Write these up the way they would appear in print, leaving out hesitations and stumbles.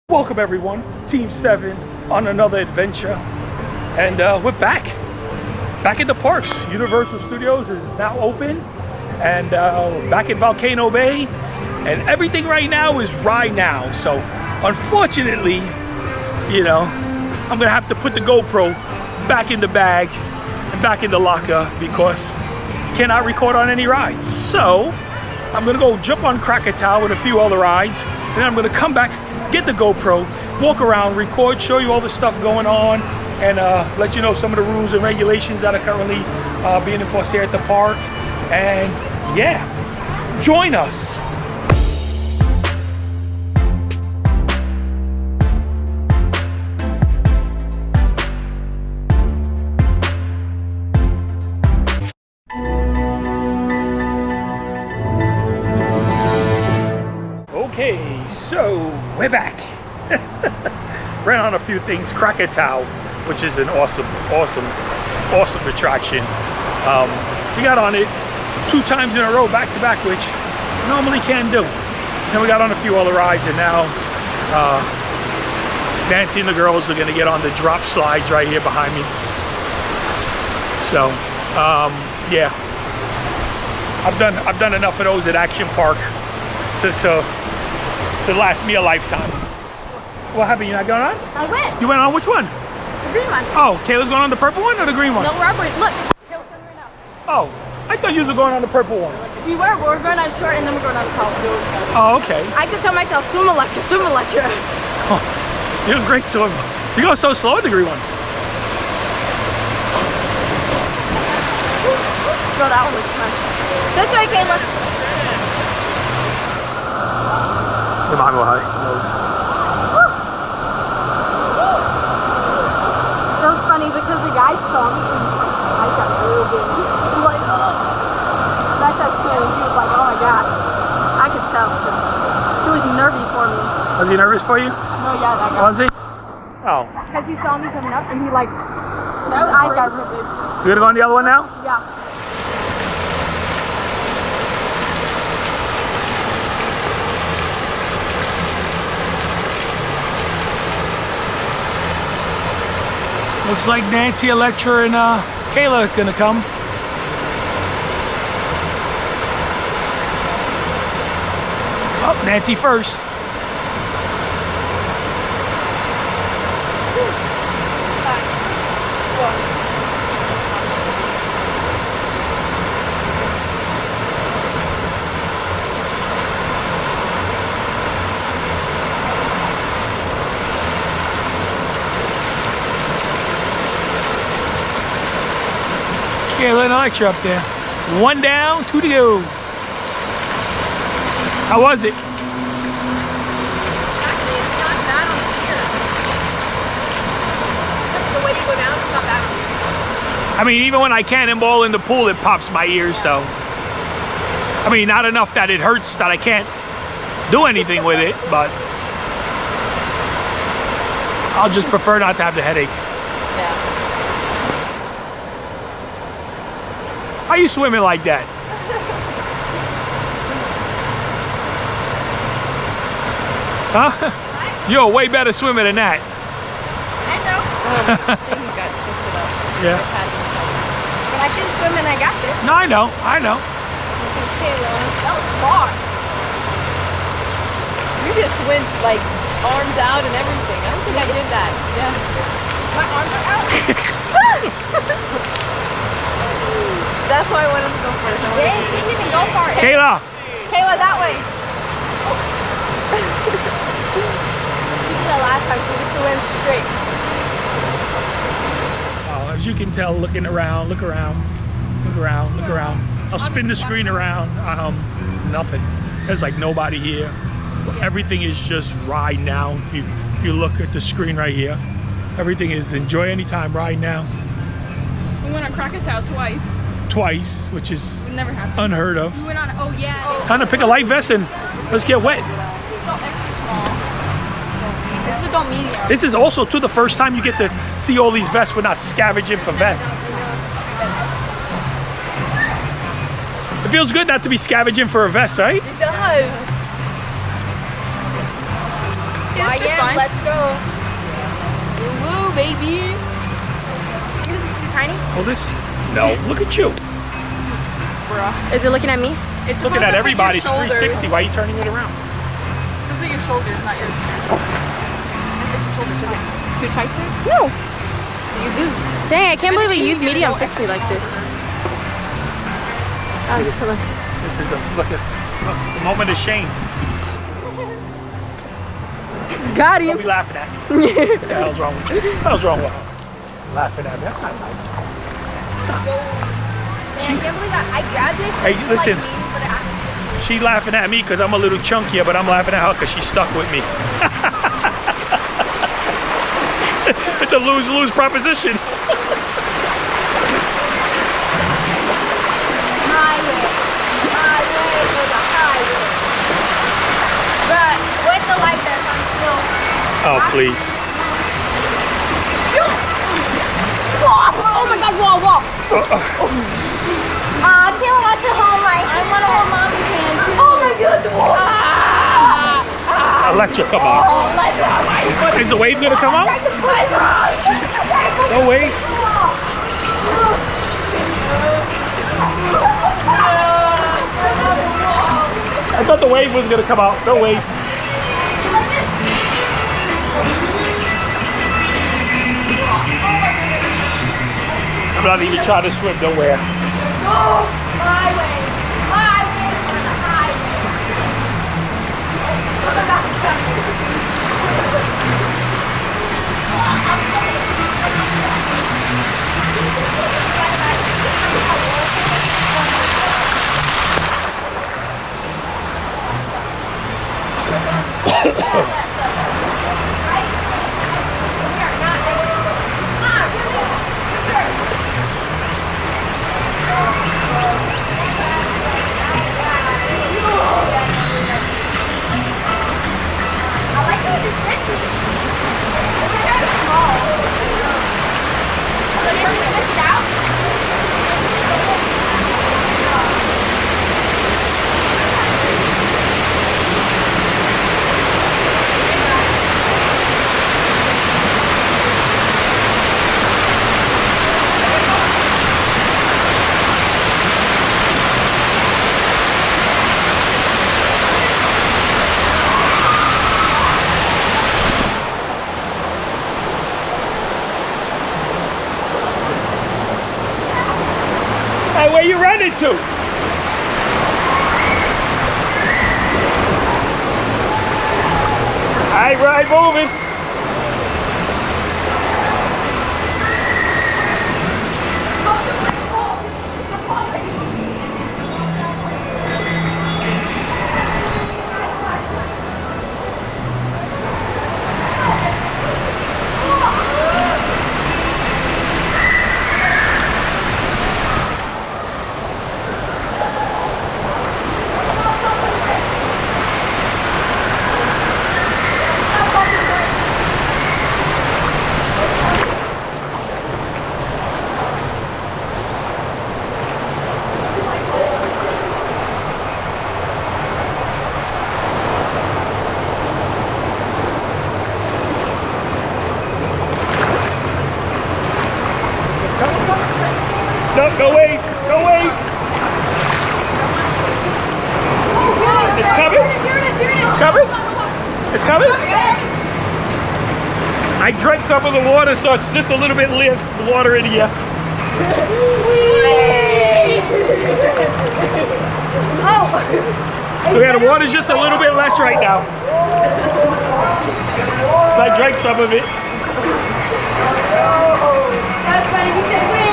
Welcome everyone, Team 7 on another adventure, and we're back at the parks. Universal Studios is now open, and we're back in Volcano Bay, and everything right now is ride now. So unfortunately, you know, I'm gonna have to put the GoPro back in the bag and back in the locker because you cannot record on any rides. So I'm gonna go jump on Krakatoa and a few other rides, and then I'm gonna come back, get the GoPro, walk around, record, show you all the stuff going on, and let you know some of the rules and regulations that are currently being enforced here at the park. And yeah, join us. Okay, so we're back. Ran on a few things. Krakatoa, which is an awesome attraction. We got on it 2 times in a row, back to back, which normally can't do. Then we got on a few other rides, and now Nancy and the girls are gonna get on the drop slides right here behind me. So yeah, I've done enough of those at Action Park to last me a lifetime. What happened? You're not going on? I went. You went on which one? The green one. Oh, Kayla's going on the purple one or the green one? No, we're look. Kayla's coming right now. Oh, I thought you were going on the purple one. We were, but we're going on short and then we're going on tall. Oh, okay. I could tell myself, swim a lecture, swim a lecture. Oh, you're a great swimmer. You go so slow at the green one. Girl, that one was fun. This way, Kayla. Remind me how it goes. It was funny because the guy saw me and I got real big. He was like, oh. That's that swim. He was like, oh my god. I could tell. He was nervy for me. Was he nervous for you? No, yeah, that guy. Was he? Oh. Because he saw me coming up and he like, his eyes got real big. You gonna go on the other one now? Yeah. Looks like Nancy, Electra, and Kayla are gonna come. Oh, Nancy first. Kayla and Electra up there. 1 down, 2 to go. How was it? Actually, it's not bad on here. The way you go down, it's not bad on here. I mean, even when I cannonball in the pool, it pops my ears, so. I mean, not enough that it hurts that I can't do anything with it, but I'll just prefer not to have the headache. Yeah. How you swimming like that? Huh? You're a way better swimmer than that. I know. He got twisted up. Yeah. But I can swim and I got this. No, I know. That was far. You just went like arms out and everything. I don't think I did that. Yeah. My arms are out. That's why I wanted to go first. Yeah, you didn't even go far. Kayla! Kayla, that way. You did that last time, so we just went straight. Oh, as you can tell, looking around, look around. I'll spin the screen around. Nothing. There's like nobody here. Everything is just ride now. If you look at the screen right here, everything is enjoy anytime ride now. We went on Krakatoa Twice, which is never happened. unheard of. We went on, oh yeah. Time to pick a light vest and let's get wet. It's all extra small. This is adult medium. This is also too the first time you get to see all these vests. We're not scavenging for vests. It feels good not to be scavenging for a vest, right? It does. It's I It's am. fine. Let's go. Woo woo, baby. Is this too tiny? Oh, this? No, look at you. Bruh. Is it looking at me? It's Looking supposed at to fit everybody. your It's 360. shoulders. Why are you turning it around? It's supposed to fit your shoulders, not your chest. It fits your shoulders. Is it too tight there? No. You do. Dang, I can't believe a youth You medium go fits me like this. Oh, come on. This is the look, the moment of shame. Got Don't him. be laughing at me. What the hell's wrong with you? What the hell's wrong with her? Laughing at me. That's not nice. I can't believe I grabbed this. Hey, listen. She's laughing at me because I'm a little chunkier, but I'm laughing at her because she's stuck with me. It's a lose-lose proposition. My way for the highway. But with the light vest, I'm still. Oh, please. Oh my God! Wall! Kill wants to hold my hand. I want to hold mommy's hand too. Oh my God! Electra, come on. Is the wave gonna come out? No wave. I thought the wave was gonna come out. No wave. I'm not even trying to swim nowhere. My way for the highway. I like how this fits me. It's kind of small. But if it fits out, Hey, where you running to? All right, moving. No wave, no wave. It's coming. It's coming. It's coming. I drank some of the water, so it's just a little bit less water in here. So yeah, the water's just a little bit less right now. So I drank some of it. That's funny. He said, wait.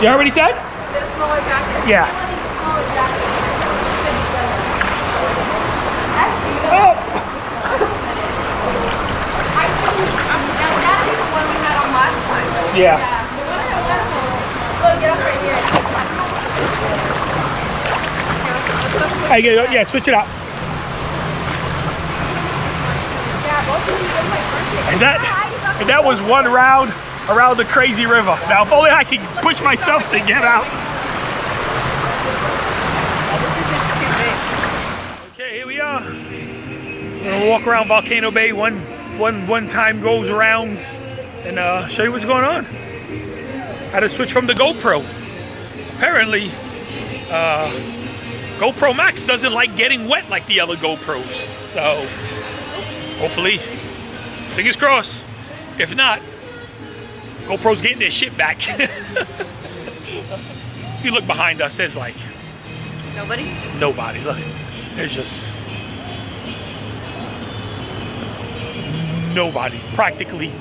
You already said? Yeah. Oh! Yeah. Look, get up right here. Yeah, switch it out. And that was one round around the crazy river. Now, if only I could push myself to get out. Okay, here we are. We're gonna walk around Volcano Bay. One time goes rounds and show you what's going on. How to switch from the GoPro. Apparently, GoPro Max doesn't like getting wet like the other GoPros. So, hopefully, fingers crossed. If not, GoPro's getting their shit back. If you look behind us, there's like nobody. Look, there's just nobody. Practically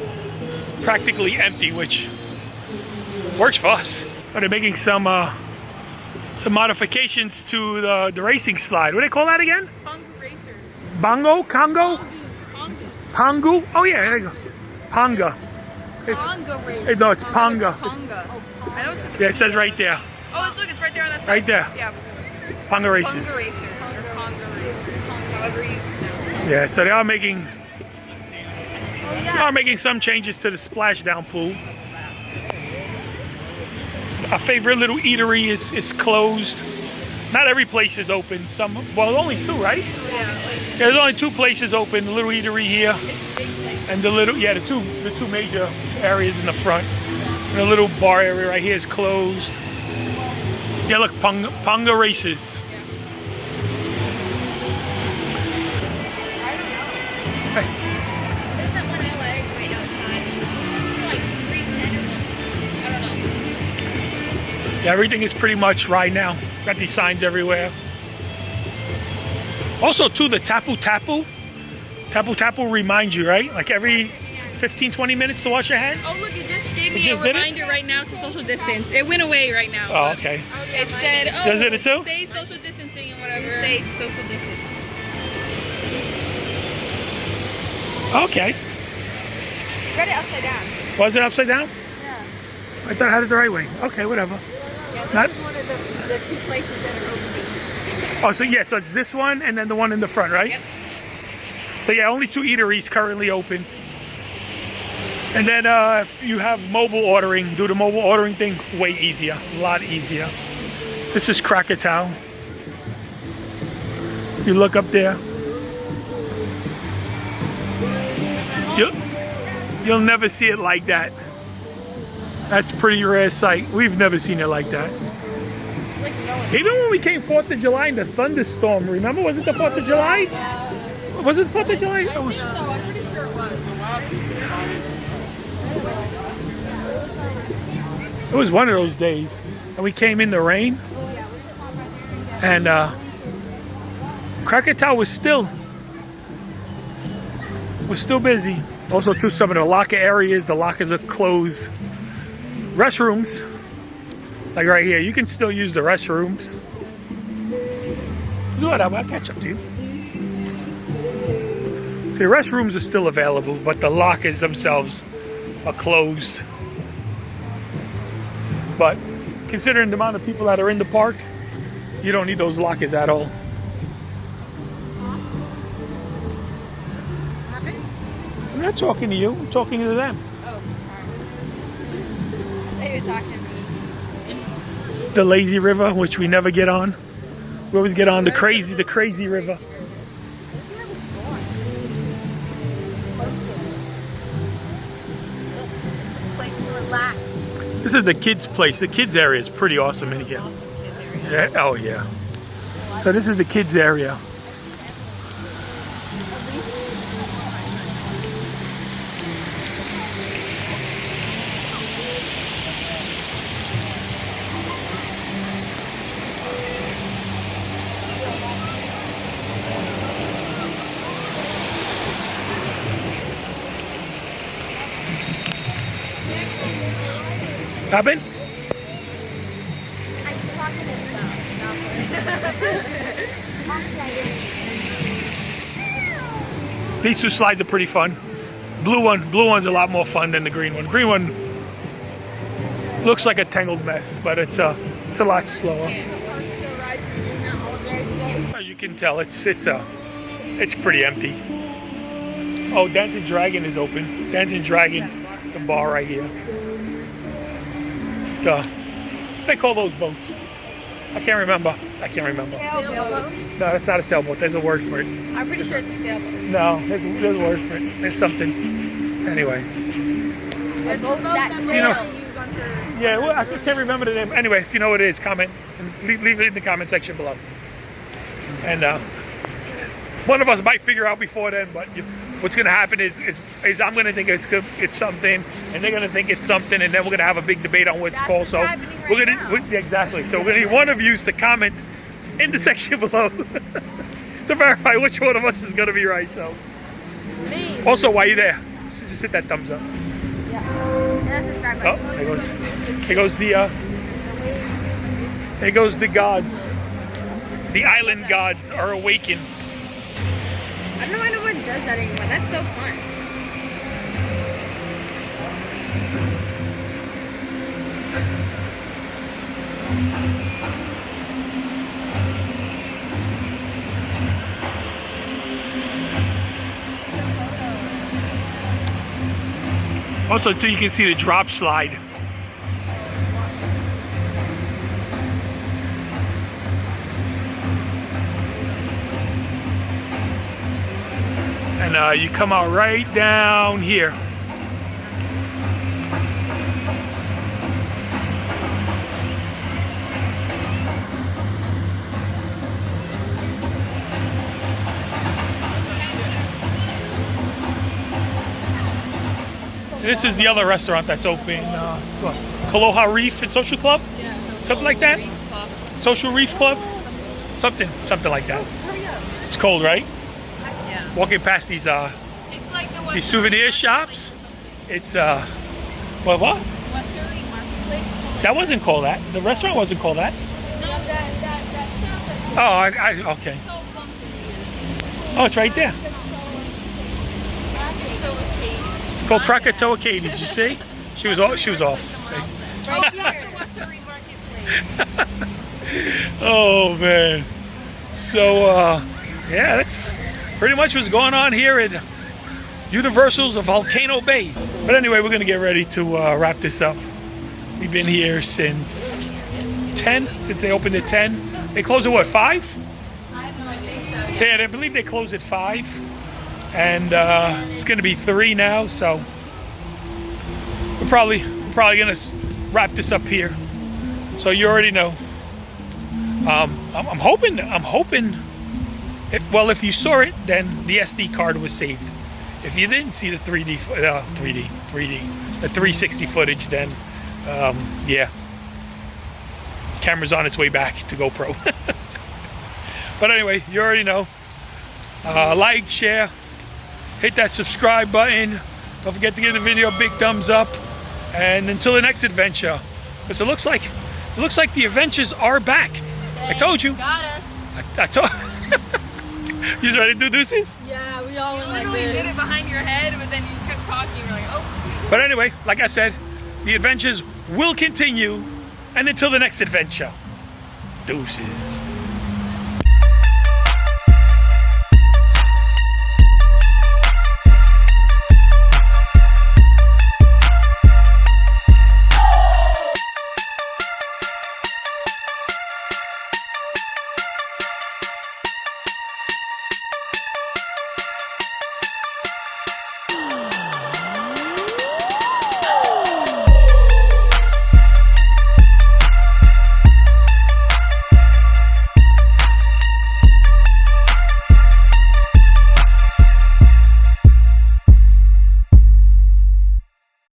empty, which works for us. But they're making some modifications to the racing slide. What do they call that again? Pongu racers. Bongo? Congo? Pongu. Pangu? Oh yeah, there you go. Panga. Ponga racers. No, it's Panga. Ponga. I know it's Yeah, it says right there. Oh, look, it's right there on that side. Right there. Yeah. Panga races. Ponga racers. Or Ponga racers. However you pronounce it. Yeah, so they are making some changes to the splashdown pool. Our favorite little eatery is closed. Not every place is open. Well, only two, right? Yeah. There's only two places open. The little eatery here, and the two major areas in the front. And the little bar area right here is closed. Yeah, look, Ponga races. Hey. There's that one I like right outside. Like 310 or something. I don't know. Yeah, everything is pretty much right now. Got these signs everywhere. Also, too, the Tapu Tapu reminds you, right? Like every 15, 20 minutes to wash your hands? Oh, look, it just gave me just a did it? reminder right now to social distance. It went away right now. Oh, okay. It said, oh, Does it too? stay social distancing and whatever. Stay social distancing. Okay. Got it upside down. Was it upside down? Yeah. I thought I had it the right way. Okay, whatever. Yeah, this Not- is one of the two places that are opening. Oh, so yeah, so it's this one and then the one in the front, right? Yep. So yeah, only two eateries currently open. And then if you have mobile ordering, do the mobile ordering thing way easier, a lot easier. This is Krakatoa. If you look up there, you'll never see it like that. That's a pretty rare sight. We've never seen it like that. Even when we came 4th of July in the thunderstorm, remember? Was it the 4th of July? Was it the 4th of July? I think so. I'm pretty sure it was. It was one of those days. And we came in the rain. And Krakatoa was still busy. Also, too, some of the locker areas, the lockers are closed. Restrooms, like right here, you can still use the restrooms. Whatever, I'll catch up to you. See, the restrooms are still available, but the lockers themselves are closed. But considering the amount of people that are in the park, you don't need those lockers at all. I'm not talking to you, I'm talking to them. You're talking to me. It's the lazy river, which we never get on. We always get on the crazy river. Place to relax. This is the kids' place. The kids' area is pretty awesome in here. Yeah, oh yeah. So this is the kids' area. Happened? I'm just walking in These two slides are pretty fun. Blue one's a lot more fun than the green one. Green one, Looks like a tangled mess, but it's a lot slower. As you can tell, it's pretty empty. Oh, Dancing Dragon is open. Dancing Dragon, the bar right here. They call those boats. I can't remember. Sailboats. No, that's not a sailboat. There's a word for it. I'm pretty sure it's a sailboat. No, there's a word for it. There's something. Anyway. A boat that sails. You know, yeah, well, I can't remember the name. Anyway, if you know what it is, comment and leave it in the comment section below. And one of us might figure out before then, but what's going to happen is I'm going to think it's something, and they're going to think it's something, and then we're going to have a big debate on what it's called. So we're going to exactly. So we're going to need one of you to comment in the section below to verify which one of us is going to be right. So Me. also, while you're there, just hit that thumbs up. Yeah. And that's subscribe Oh, button. there goes the gods. The island gods are awakened. I don't know why no one does that anymore. That's so fun. Also, too, you can see the drop slide. And you come out right down here. This is the other restaurant that's open. Kaloha Reef and Social Club? Yeah. Something like that? Social Reef Club? Something like that. It's cold, right? Yeah. Walking past these It's like the these souvenir shops. It's what? What's your marketplace? That wasn't called that. The restaurant wasn't called that. No, that shop. Oh, okay. Called something. Oh, it's right there. It's called Krakatoa Katie's. You see? She was off. See? Right here. What's your marketplace? Oh man. So yeah, that's pretty much what's going on here at Universal's Volcano Bay. But anyway, we're gonna get ready to wrap this up. We've been here since 10, since they opened at 10. They close at what, 5? I think so. Yeah, I believe they close at 5. And it's gonna be 3 now, so we're probably gonna wrap this up here. So you already know. I'm hoping. Well, if you saw it, then the SD card was saved. If you didn't see the 360 footage, then yeah, camera's on its way back to GoPro. But anyway, you already know. Like, share, hit that subscribe button. Don't forget to give the video a big thumbs up. And until the next adventure, because it looks like the adventures are back. I told you. Got us. I told. You ready to do deuces? Yeah, we all went like this. Literally did it behind your head, but then you kept talking. You're like, oh. But anyway, like I said, the adventures will continue. And until the next adventure, deuces.